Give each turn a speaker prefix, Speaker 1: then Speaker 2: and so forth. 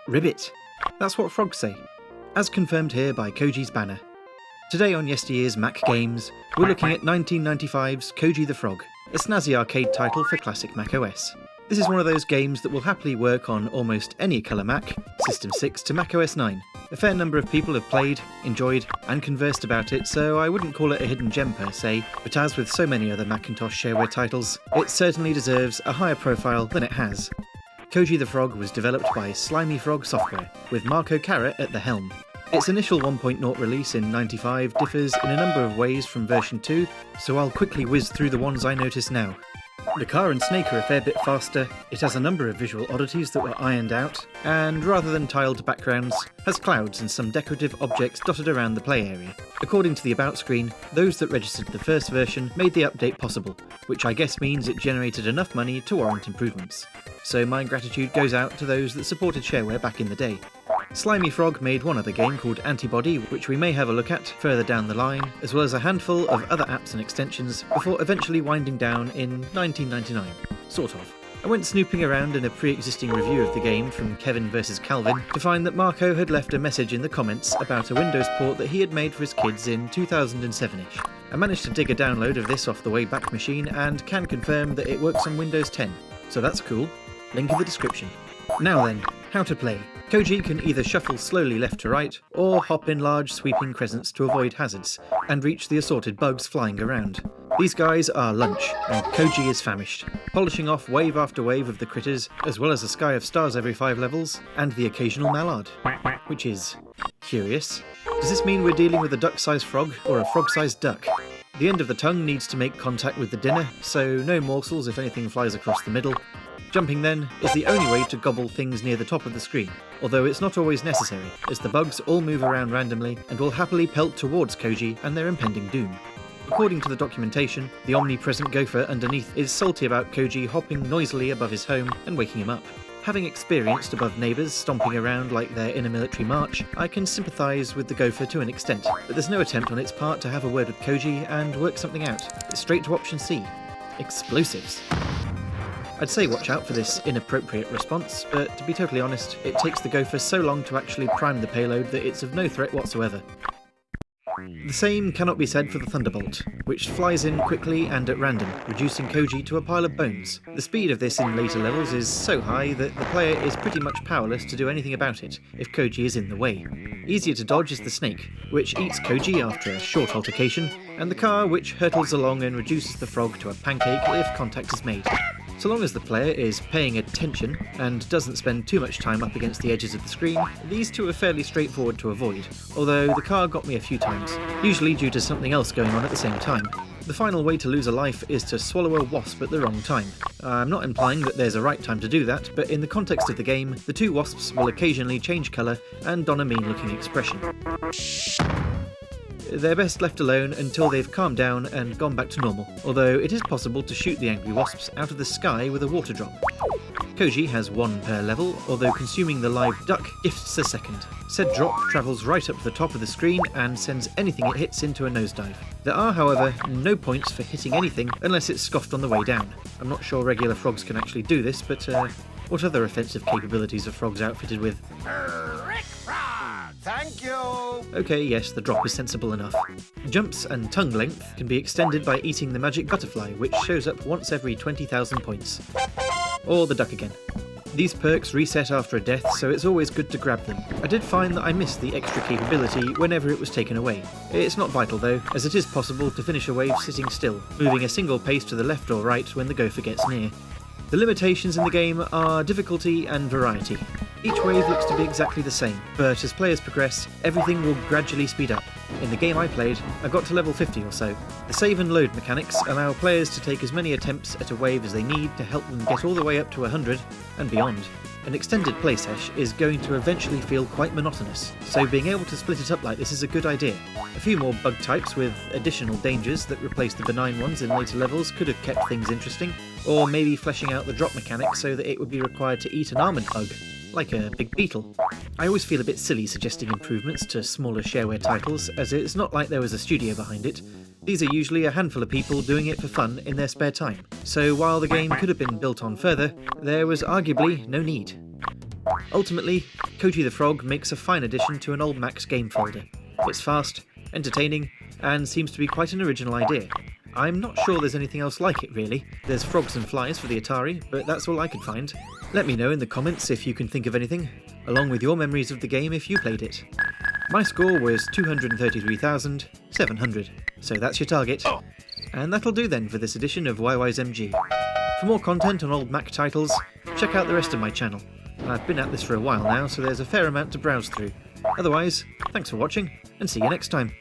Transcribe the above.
Speaker 1: Ribbit. That's what frogs say, as confirmed here by Koji's banner. Today on YesterYear's Mac Games, we're looking at 1995's Koji the Frog, a snazzy arcade title for classic macOS. This is one of those games that will happily work on almost any colour Mac, System 6 to macOS 9. A fair number of people have played, enjoyed, and conversed about it, so I wouldn't call it a hidden gem per se, but as with so many other Macintosh Shareware titles, it certainly deserves a higher profile than it has. Koji the Frog was developed by Slimy Frog Software, with Marco Carrot at the helm. Its initial 1.0 release in '95 differs in a number of ways from version 2, so I'll quickly whiz through the ones I notice now. The car and snake are a fair bit faster, it has a number of visual oddities that were ironed out, and rather than tiled backgrounds, has clouds and some decorative objects dotted around the play area. According to the About screen, those that registered the first version made the update possible, which I guess means it generated enough money to warrant improvements. So my gratitude goes out to those that supported Shareware back in the day. Slimy Frog made one other game called Antibody, which we may have a look at further down the line, as well as a handful of other apps and extensions, before eventually winding down in 1999. Sort of. I went snooping around in a pre-existing review of the game from Kevin vs Calvin to find that Marco had left a message in the comments about a Windows port that he had made for his kids in 2007-ish. I managed to dig a download of this off the Wayback Machine and can confirm that it works on Windows 10, so that's cool. Link in the description. Now then, how to play. Koji can either shuffle slowly left to right, or hop in large sweeping crescents to avoid hazards, and reach the assorted bugs flying around. These guys are lunch, and Koji is famished, polishing off wave after wave of the critters, as well as a sky of stars every 5 levels, and the occasional mallard. Which is curious. Does this mean we're dealing with a duck-sized frog, or a frog-sized duck? The end of the tongue needs to make contact with the dinner, so no morsels if anything flies across the middle. Jumping then is the only way to gobble things near the top of the screen, although it's not always necessary, as the bugs all move around randomly and will happily pelt towards Koji and their impending doom. According to the documentation, the omnipresent gopher underneath is salty about Koji hopping noisily above his home and waking him up. Having experienced above neighbours stomping around like they're in a military march, I can sympathise with the gopher to an extent, but there's no attempt on its part to have a word with Koji and work something out. It's straight to option C. Explosives. I'd say watch out for this inappropriate response, but to be totally honest, it takes the gopher so long to actually prime the payload that it's of no threat whatsoever. The same cannot be said for the Thunderbolt, which flies in quickly and at random, reducing Koji to a pile of bones. The speed of this in later levels is so high that the player is pretty much powerless to do anything about it if Koji is in the way. Easier to dodge is the snake, which eats Koji after a short altercation, and the car, which hurtles along and reduces the frog to a pancake if contact is made. So long as the player is paying attention and doesn't spend too much time up against the edges of the screen, these two are fairly straightforward to avoid, although the car got me a few times, usually due to something else going on at the same time. The final way to lose a life is to swallow a wasp at the wrong time. I'm not implying that there's a right time to do that, but in the context of the game, the two wasps will occasionally change colour and don a mean-looking expression. They're best left alone until they've calmed down and gone back to normal, although it is possible to shoot the angry wasps out of the sky with a water drop. Koji has 1 per level, although consuming the live duck gifts a second. Said drop travels right up to the top of the screen and sends anything it hits into a nosedive. There are, however, no points for hitting anything unless it's scoffed on the way down. I'm not sure regular frogs can actually do this, but what other offensive capabilities are frogs outfitted with?
Speaker 2: Thank you!
Speaker 1: Okay, yes, the drop is sensible enough. Jumps and tongue length can be extended by eating the magic butterfly, which shows up once every 20,000 points. Or the duck again. These perks reset after a death, so it's always good to grab them. I did find that I missed the extra capability whenever it was taken away. It's not vital though, as it is possible to finish a wave sitting still, moving a single pace to the left or right when the gopher gets near. The limitations in the game are difficulty and variety. Each wave looks to be exactly the same, but as players progress, everything will gradually speed up. In the game I played, I got to level 50 or so. The save and load mechanics allow players to take as many attempts at a wave as they need to help them get all the way up to 100 and beyond. An extended play sesh is going to eventually feel quite monotonous, so being able to split it up like this is a good idea. A few more bug types with additional dangers that replace the benign ones in later levels could have kept things interesting, or maybe fleshing out the drop mechanic so that it would be required to eat an armoured bug, like a big beetle. I always feel a bit silly suggesting improvements to smaller Shareware titles, as it's not like there was a studio behind it. These are usually a handful of people doing it for fun in their spare time, so while the game could have been built on further, there was arguably no need. Ultimately, Koji the Frog makes a fine addition to an old Mac's game folder. It's fast, entertaining, and seems to be quite an original idea. I'm not sure there's anything else like it really. There's Frogs and Flies for the Atari, but that's all I could find. Let me know in the comments if you can think of anything, along with your memories of the game if you played it. My score was 233,700, so that's your target. And that'll do then for this edition of YY's MG. For more content on old Mac titles, check out the rest of my channel. I've been at this for a while now, so there's a fair amount to browse through. Otherwise, thanks for watching, and see you next time.